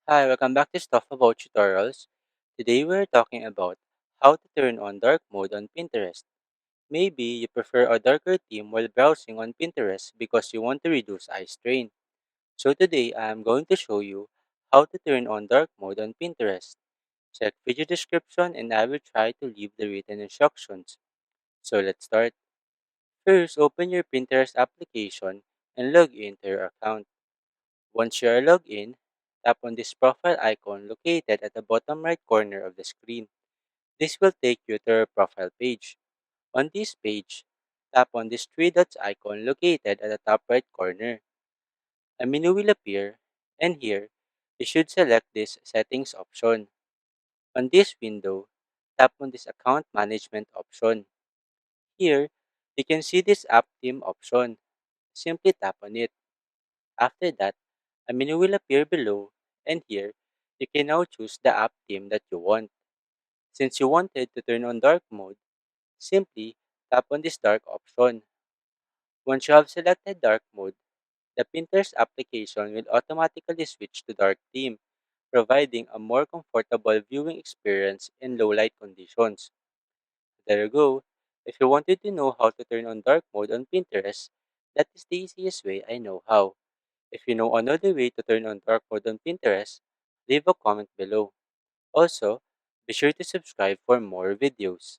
Hi, welcome back to Stuff About Tutorials. Today we're talking about how to turn on dark mode on Pinterest. Maybe you prefer a darker theme while browsing on Pinterest because you want to reduce eye strain. So today I am going to show you how to turn on dark mode on Pinterest. Check video description and I will try to leave the written instructions. So let's start. First, open your Pinterest application and log into your account. Once you are logged in, tap on this profile icon located at the bottom right corner of the screen. This will take you to your profile page. On this page, tap on this three dots icon located at the top right corner. A menu will appear, and here, you should select this Settings option. On this window, tap on this Account Management option. Here, you can see this App Theme option. Simply tap on it. After that, a menu will appear below, and here, you can now choose the app theme that you want. Since you wanted to turn on dark mode, simply tap on this dark option. Once you have selected dark mode, the Pinterest application will automatically switch to dark theme, providing a more comfortable viewing experience in low light conditions. There you go. If you wanted to know how to turn on dark mode on Pinterest, that is the easiest way I know how. If you know another way to turn on dark mode on Pinterest, leave a comment below. Also, be sure to subscribe for more videos.